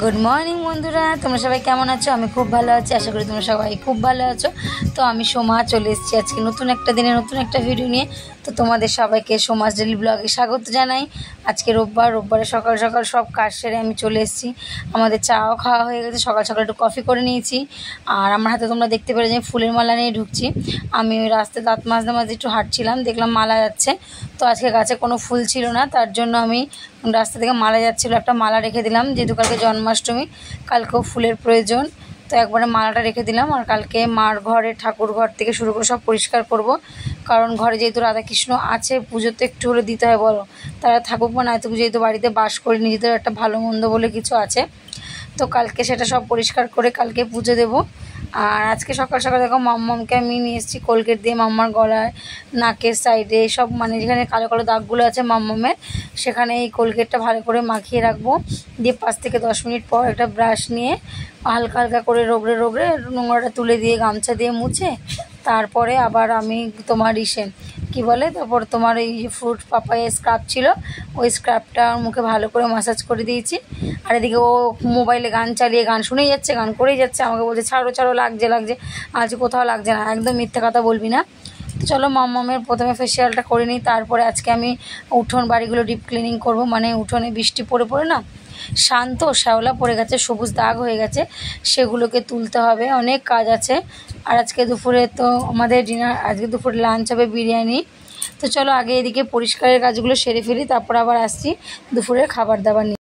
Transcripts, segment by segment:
Good morning বন্ধুরা, তোমরা সবাই কেমন আছো? আমি খুব ভালো আছি, আশা করি তোমরা সবাই খুব ভালো আছো। তো আমি সোমা চলে এসেছি আজকে নতুন একটা দিনে নতুন একটা ভিডিও নিয়ে। তো তোমাদের সবাইকে সোমাস ডেলি ব্লগে স্বাগত জানাই। আজকে রোববারে সকাল সকাল সব কাজ সেরে আমি চলে এসেছি। আমাদের চাও খাওয়া হয়ে গেছে, সকাল সকাল একটু কফি করে নিয়েছি। আর আমার হাতে তোমরা দেখতে পেরে যে ফুলের মালা নিয়ে ঢুকছি। আমি ওই রাস্তায় দাঁত মাজতে মাজতে একটু হাঁটছিলাম, দেখলাম মালা যাচ্ছে। তো আজকে গাছে কোনো ফুল ছিল না, তার জন্য আমি রাস্তা থেকে মালা যাচ্ছিলো, একটা মালা রেখে দিলাম, যেহেতু কালকে জন্মাষ্টমী, কালকেও ফুলের প্রয়োজন। তো একবারে মালাটা রেখে দিলাম। আর কালকে মার ঘরে, ঠাকুর ঘর থেকে শুরু করে সব পরিষ্কার করব, কারণ ঘরে যেহেতু রাধাকৃষ্ণ আছে, পুজো তো একটু হলে দিতে হয়, বলো। তারা থাকুক বা না থাকুক, যেহেতু বাড়িতে বাস করি, নিজেদের একটা ভালো মন্দ বলে কিছু আছে। তো কালকে সেটা সব পরিষ্কার করে কালকে পুজো দেবো। আর আজকে সকাল সকাল দেখো মাম্মামকে আমি নিয়ে এসেছি কোলগেট দিয়ে মাম্মার গলায়, নাকের সাইডে সব, মানে যেখানে কালো কালো দাগগুলো আছে মাম্মামের, সেখানে এই কোলগেটটা ভালো করে মাখিয়ে রাখবো। দিয়ে 5 থেকে 10 মিনিট পর একটা ব্রাশ নিয়ে হালকা হালকা করে রগড়ে রগড়ে নোংরাটা তুলে দিয়ে গামছা দিয়ে মুছে, তারপরে আবার আমি তোমার কী বলে, তারপর তোমার এই ফ্রুট পাপায়া স্ক্রাব ছিল, ওই স্ক্রাবটা মুখে ভালো করে ম্যাসাজ করে দিয়েছি। আর এদিকে ও মোবাইলে গান চালিয়ে গান শুনেই যাচ্ছে, গান করেই যাচ্ছে, আমাকে বলছে ছাড়ো ছাড়ো, লাগছে লাগছে। আজ কোথাও লাগছে না, একদম মিথ্যে কথা বলবি না। তো চলো মাম্মামের প্রথমে ফেসিয়ালটা করে নিই, তারপরে আজকে আমি উঠোন বাড়িগুলো ডিপ ক্লিনিং করব। মানে উঠোনে বৃষ্টি পড়ে পড়ে না শান্ত শ্যাওলা পড়ে গেছে, সবুজ দাগ হয়ে গেছে, সেগুলোকে তুলতে হবে, অনেক কাজ আছে। আর আজকে দুপুরে তো আমাদের আজকে দুপুরে লাঞ্চ হবে বিরিয়ানি। তো চলো আগে এদিকে পরিষ্কারের কাজগুলো সেরে ফেলি, তারপর আবার আসছি দুপুরের খাবার দাবার নিয়ে।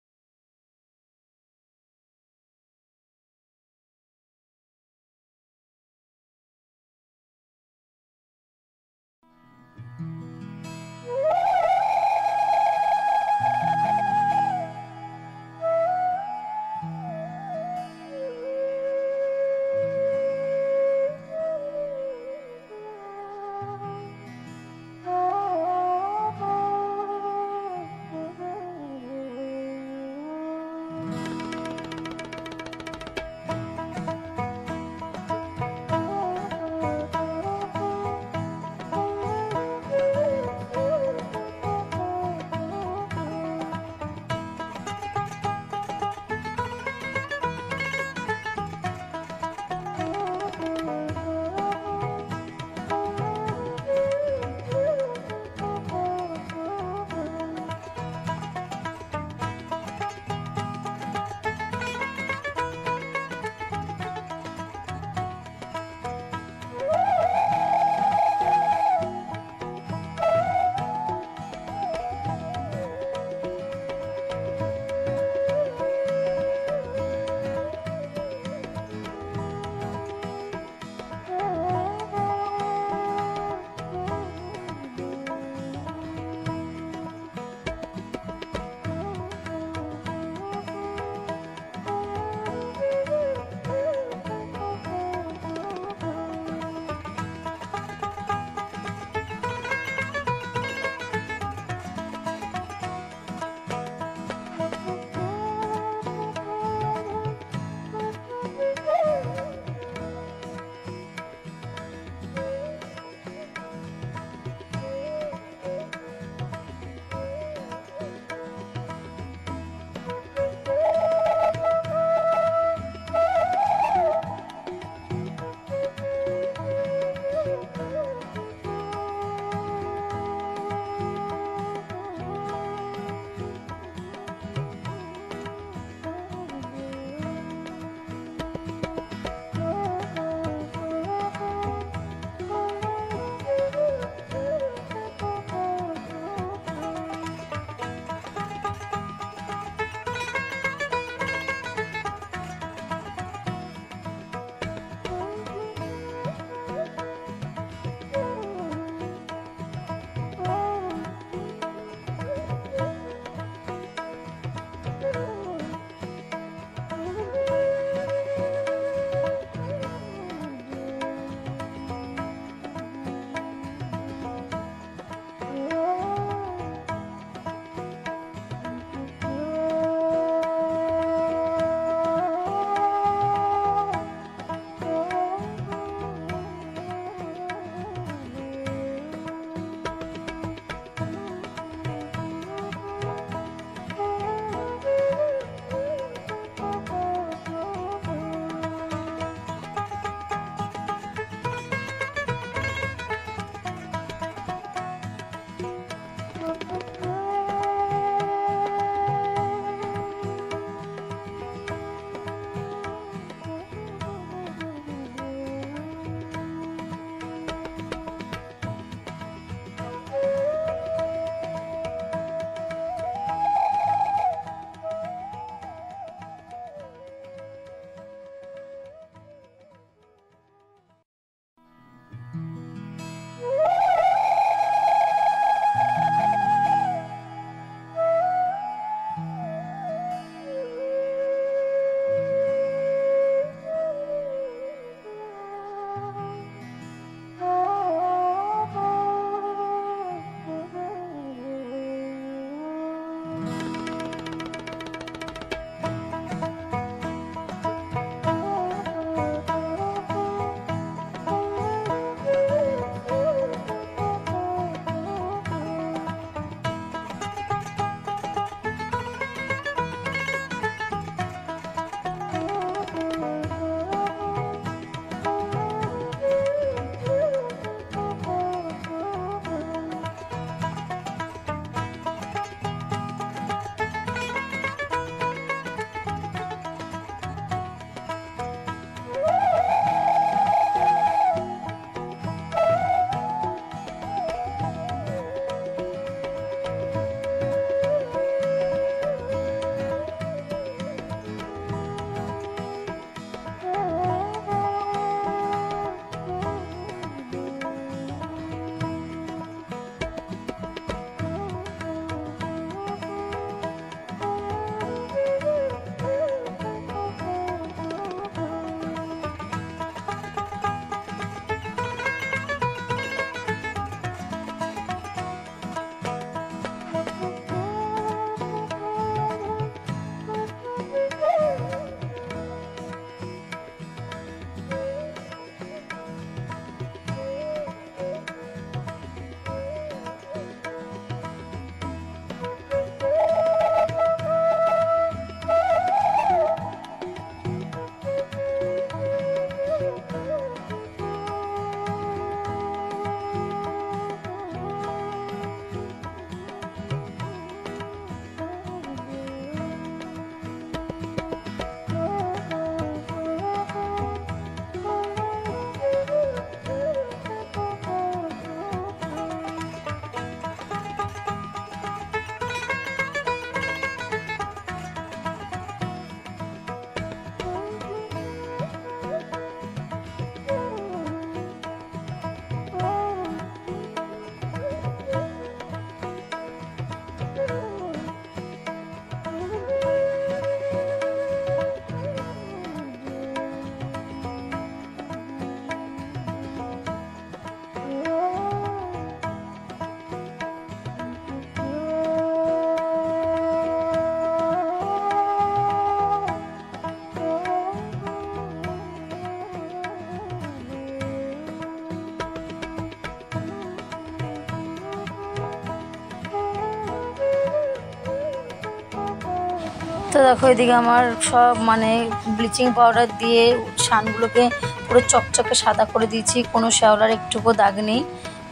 তো দেখো এদিকে আমার সব মানে ব্লিচিং পাউডার দিয়ে সানগুলোকে পুরো চকচকে সাদা করে দিয়েছি, কোনো শ্যাওলার একটুকু দাগ নেই।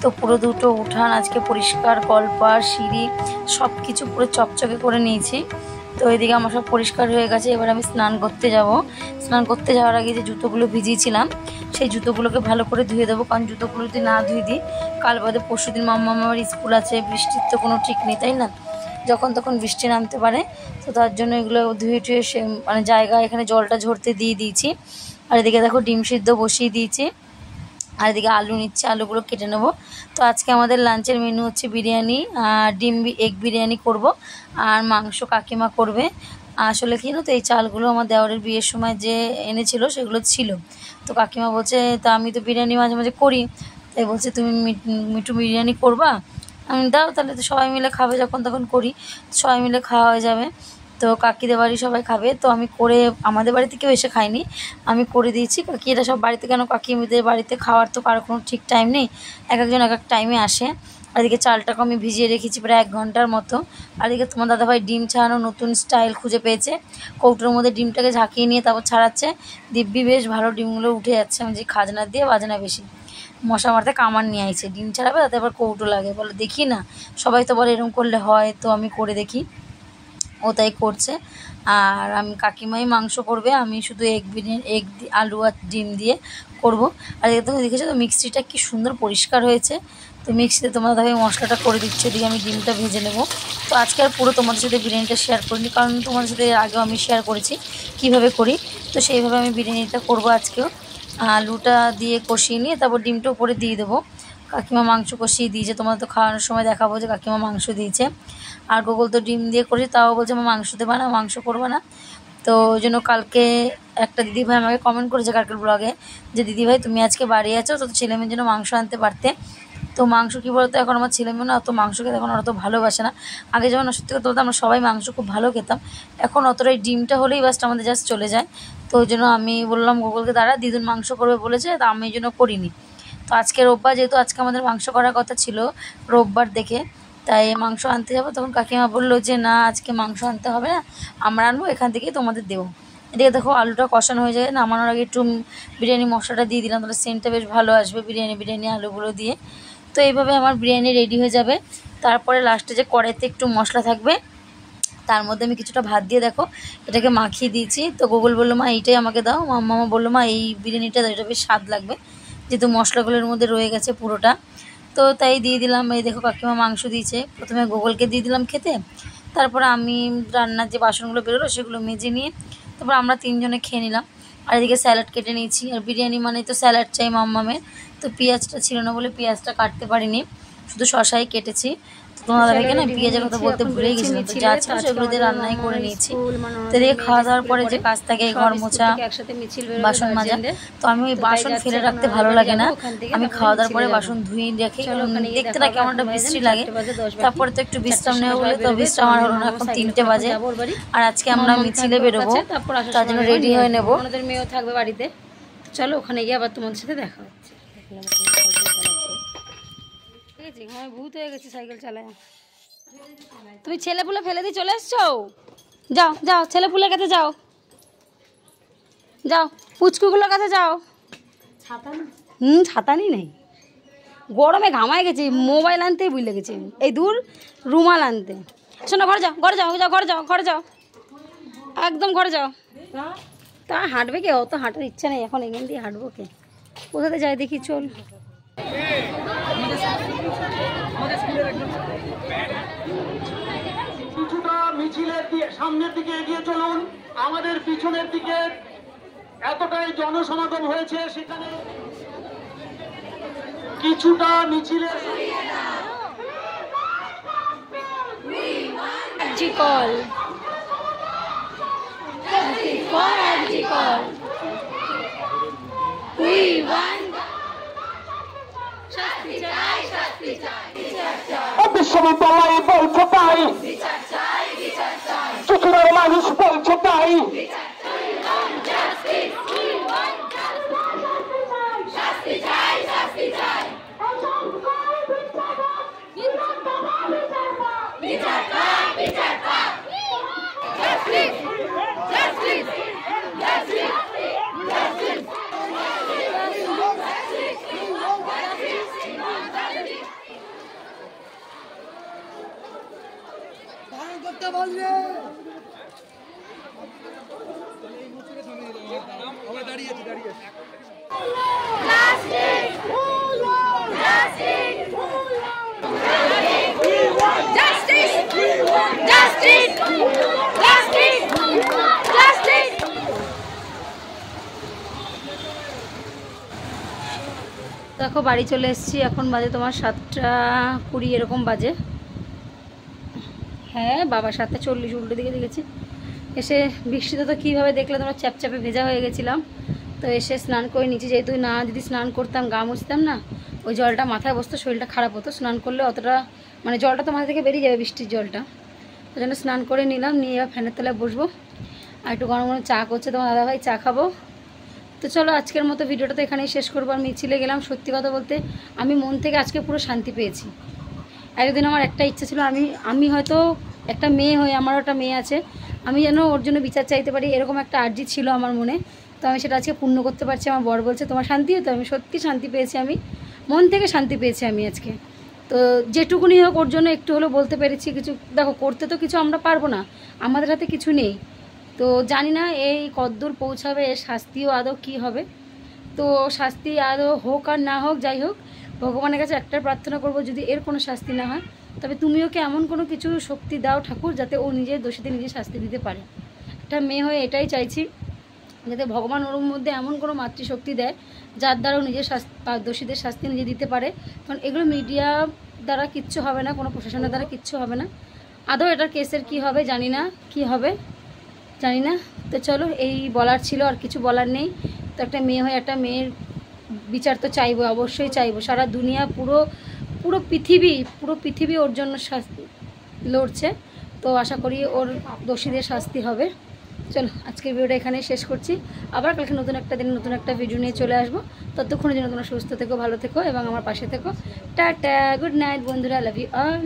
তো পুরো দুটো উঠান আজকে পরিষ্কার, কলপার সিঁড়ি সব কিছু পুরো চকচকে করে নিয়েছি। তো এদিকে আমার সব পরিষ্কার হয়ে গেছে। এবার আমি স্নান করতে যাব। স্নান করতে যাওয়ার আগে যে জুতোগুলো ভিজিয়েছিলাম সেই জুতোগুলোকে ভালো করে ধুয়ে দেবো, কারণ জুতোগুলো যদি না ধুয়ে দিই কাল বাদে পরশু দিন মামার স্কুল আছে, বৃষ্টির তো কোনো ঠিক নেই, তাই না? যখন তখন বৃষ্টি নামতে পারে। তো তার জন্য এগুলো ধুয়ে টুয়ে সে মানে জায়গা এখানে জলটা ঝরতে দিয়ে দিয়েছি। আর এদিকে দেখো ডিম সিদ্ধ বসিয়ে দিয়েছি, আর এদিকে আলু নিচ্ছে, আলুগুলো কেটে নেবো। তো আজকে আমাদের লাঞ্চের মেনু হচ্ছে বিরিয়ানি, ডিম এগ বিরিয়ানি করব, আর মাংস কাকিমা করবে। আসলে কি না, তো এই চালগুলো আমার দেওরের বিয়ের সময় যে এনেছিল সেগুলো ছিল। তো কাকিমা বলছে তা আমি তো বিরিয়ানি মাঝে মাঝে করি, তাই বলছে তুমি মিঠু বিরিয়ানি করবা, আমি দাও তাহলে তো সবাই মিলে খাবে, যখন তখন করি সবাই মিলে খাওয়া হয়ে যাবে। তো কাকিদের বাড়ি সবাই খাবে, তো আমি করে আমাদের বাড়িতে কেউ এসে খায়নি, আমি করে দিয়েছি। কাকি এটা সব বাড়িতে, কেন কাকিদের বাড়িতে খাওয়ার তো কারো কোনো ঠিক টাইম নেই, এক একজন এক এক টাইমে আসে। আর এদিকে চালটাকে আমি ভিজিয়ে রেখেছি প্রায় 1 ঘন্টার মতো। আর এদিকে তোমার দাদাভাই ডিম ছাড়ানো নতুন স্টাইল খুঁজে পেয়েছে, কৌটোর মধ্যে ডিমটাকে ঝাঁকিয়ে নিয়ে তারপর ছাড়াচ্ছে, দিব্যি বেশ ভালো ডিমগুলো উঠে যাচ্ছে। আমি যে খাজনা দিয়ে বাজনা বেশি, মশা মারতে কামান নিয়ে আইছে, ডিম ছাড়াবে তাতে আবার কৌটো লাগে, বলে দেখি না সবাই তো বলে এরকম করলে হয়, তো আমি করে দেখি, ও তাই করছে। আর আমি কাকিমাই মাংস করবে, আমি শুধু এগ বিরিয়ানি, এগ আলু আর ডিম দিয়ে করব। আর এদিকে তুমি দেখেছো তো মিক্সিটা কি সুন্দর পরিষ্কার হয়েছে। তো মিক্সিতে তোমরা দেখো মশলাটা করে দিচ্ছি, এদিকে আমি ডিমটা ভেজে নেব। তো আজকে আর পুরো তোমাদের সাথে বিরিয়ানিটা শেয়ার করিনি, কারণ তোমাদের সাথে আগেও আমি শেয়ার করেছি কিভাবে করি, তো সেইভাবে আমি বিরিয়ানিটা করব আজকেও। আলুটা দিয়ে কষিয়ে নিয়ে তারপর ডিমটা উপরে দিয়ে দেবো। কাকিমা মাংস কষিয়ে দিয়েছে, তোমাদের তো খাওয়ানোর সময় দেখাবো যে কাকিমা মাংস দিয়েছে। আর গোগল তো ডিম দিয়ে করেছি, তাও বলছে আমার মাংস দেবা না, মাংস করবো না। তো ওই জন্য কালকে একটা দিদিভাই আমাকে কমেন্ট করেছে কালকের ব্লগে যে দিদিভাই তুমি আজকে বাড়ি আছো, তো ছেলেমেয়ের জন্য মাংস আনতে পারতে। তো মাংস কী বলতো, এখন আমার ছেলেমেয়ে না অত মাংস খেতে এখন অত ভালোবাসে না। আগে যেমন সত্যি কথা বলতে আমরা সবাই মাংস খুব ভালো খেতাম, এখন অতটাই ডিমটা হলেই বাস আমাদের জাস্ট চলে যায়। তো ওই জন্য আমি বললাম গোগলকে দাঁড়া, দিদুন মাংস করবে বলেছে, তা আমি এই জন্য করিনি। তো আজকে রোববার, যেহেতু আজকে আমাদের মাংস করার কথা ছিল রোববার দেখে, তাই মাংস আনতে যাবো। তখন কাকিমা বললো যে না আজকে মাংস আনতে হবে না, আমরা আনবো, এখান থেকেই তোমাদের দেবো। এদিকে দেখো আলুটা কষানো হয়ে যায়, নামানোর আগে একটু বিরিয়ানি মশলাটা দিয়ে দিলাম, তাহলে সেন্টটা বেশ ভালো আসবে বিরিয়ানি আলুগুলো দিয়ে। তো এইভাবে আমার বিরিয়ানি রেডি হয়ে যাবে। তারপরে লাস্টে যে কড়াইতে একটু মশলা থাকবে, তার মধ্যে আমি কিছুটা ভাত দিয়ে দেখো এটাকে মাখিয়ে দিয়েছি। তো গোগল বললো মা এইটাই আমাকে দাও, মামা বললো মা এই বিরিয়ানিটা দাও, এটা বেশ স্বাদ লাগবে, যেহেতু মশলাগুলোর মধ্যে রয়ে গেছে পুরোটা। তো তাই দিয়ে দিলাম। এই দেখো কাকিমা মাংস দিয়েছে, প্রথমে গোগলকে দিয়ে দিলাম খেতে, তারপরে আমি রান্নার যে বাসনগুলো বেরোলো সেগুলো মেজে নিয়ে তারপর আমরা 3 জনে খেয়ে নিলাম। আর এদিকে স্যালাড কেটে নিয়েছি, আর বিরিয়ানি মানে তো স্যালাড চাই মাম্মামের। তো পেঁয়াজটা ছিল না বলে পেঁয়াজটা কাটতে পারিনি, শুধু শশাই কেটেছি। তো তোমার দাদাকে না পেঁয়াজের কথা বলতে ভুলেই গেছিলাম, তো যা ছিল সেগুলো দিয়ে রান্নাই করে নিয়েছি। তো এদিকে খাওয়া দাওয়ার পরে যে কাজ থাকে ঘর মোছা, বাসন মাজা, তো আমি ওই বাসন ফেলে রাখতে ভালো লাগে না, আমি খাওয়া দাওয়ার পরে বাসন ধুয়ে রেখে দেখতে না কেমন একটা বিশ্রী লাগে। তারপরে তো একটু বিশ্রাম নেওয়া বলে, তো বিশ্রাম আর হলো না, এখন 3টে বাজে। আর আজকে আমরা মিছিলে বেরোবো, তার জন্য রেডি হয়ে নেবো। আমাদের মেয়েও থাকবে বাড়িতে, চলো ওখানে গিয়ে আবার তোমাদের সাথে দেখা হচ্ছে। ঠিক আছে, আমি ভূত হয়ে গেছি সাইকেল চালায়। তুমি ছেলেপুলে ফেলে দিয়ে চলে এসছো, যাও যাও ছেলেপুলের কাছে যাও, যাও পুচকুগুলোর কাছে যাও। ছাতানি নেই, গরমে ঘামায় গেছি, মোবাইল আনতেই ভুলে গেছি, এই দূর রুমাল আনতে। শোনো ঘরে যাও, ঘরে যাও, যাও ঘরে যাও, ঘরে যাও, একদম ঘরে যাও। তা হাঁটবে কে, অত হাঁটার ইচ্ছা নেই এখন, এখান দিয়ে হাঁটবো কে, কোথাতে যাই দেখি চল। কিছুটা মিছিলের সামনের দিকে এগিয়ে চলুন, আমাদের পিছনের দিকে এতটাই জনসমাগম হয়েছে, সেখানে কিছুটা মিছিলের বিশ্ববিদ্যালয়ে বলছে তাই, চুচুড়ার মানুষ বলছে তাই, বিচার দেখো বাড়ি চলে এসেছি, এখন বাজে তোমার 7:20 এরকম বাজে। হ্যাঁ বাবা 7:40 উল্টো দিকে দেখেছি। এসে বৃষ্টিতে তো কীভাবে দেখলে তোমরা চ্যাপচ্যাপে ভেজা হয়ে গেছিলাম। তো এসে স্নান করে নিচে, যেহেতু না যদি স্নান করতাম গা মুছতাম না, ওই জলটা মাথায় বসতো, শরীরটা খারাপ হতো। স্নান করলে অতটা মানে জলটা তো মাথা থেকে বেরিয়ে যাবে, বৃষ্টির জলটা। ওই জন্য স্নান করে নিলাম, নিয়ে এবার ফ্যানের তলায় বসবো। আর একটু গরম গরম চা করছে তোমার দাদাভাই, চা খাবো। তো চলো আজকের মতো ভিডিওটা তো এখানেই শেষ করবো। আর মিছিলে গেলাম, সত্যি কথা বলতে আমি মন থেকে আজকে পুরো শান্তি পেয়েছি। একদিন আমার একটা ইচ্ছা ছিল, আমি হয়তো একটা মেয়ে হয়ে, আমারও একটা মেয়ে আছে, আমি যেন ওর জন্য বিচার চাইতে পারি, এরকম একটা আর্জি ছিল আমার মনে। তো আমি সেটা আজকে পূর্ণ করতে পারছি। আমার বর বলছে তোমার শান্তি হতো, আমি সত্যি শান্তি পেয়েছি, আমি মন থেকে শান্তি পেয়েছি আমি আজকে। তো যেটুকুনি হোক ওর জন্য একটু হলেও বলতে পেরেছি কিছু। দেখো করতে তো কিছু আমরা পারবো না, আমাদের হাতে কিছু নেই। তো জানি না এই কদ্দূর পৌঁছাবে, এর শাস্তিও আদৌ কী হবে। তো শাস্তি আদৌ হোক আর না হোক, যাই হোক, ভগবানের কাছে একটা প্রার্থনা করব, যদি এর কোনো শাস্তি না হয় তবে তুমি ওকে এমন কোনো কিছু শক্তি দাও ঠাকুর, যাতে ও নিজের দোষীতে নিজে শাস্তি দিতে পারে। একটা মেয়ে হয়ে এটাই চাইছি, যাতে ভগবান ওর মধ্যে এমন কোনো মাতৃশক্তি দেয় যার দ্বারা ও নিজের দোষীদের শাস্তি নিজে দিতে পারে। কারণ এগুলো মিডিয়া দ্বারা কিচ্ছু হবে না, কোনো প্রশাসনের দ্বারা কিচ্ছু হবে না। আদৌ এটার কেসের কি হবে জানি না, কি হবে জানি না। তো চলো এই বলার ছিল, আর কিছু বলার নেই। তো একটা মেয়ে হয়ে একটা মেয়ের বিচার তো চাইবো, অবশ্যই চাইবো। সারা দুনিয়া পুরো পৃথিবী ওর জন্য লড়ছে। তো আশা করি ওর দোষীদের শাস্তি হবে। চলো আজকের ভিডিওটা এখানেই শেষ করছি। আবার কালকে নতুন একটা দিন নতুন একটা ভিডিও নিয়ে চলে আসবো। ততক্ষণের জন্য তোমরা সুস্থ থেকো, ভালো থেকো এবং আমার পাশে থেকো। টাটা, গুড নাইট বন্ধুরা, লাভ ইউ অল।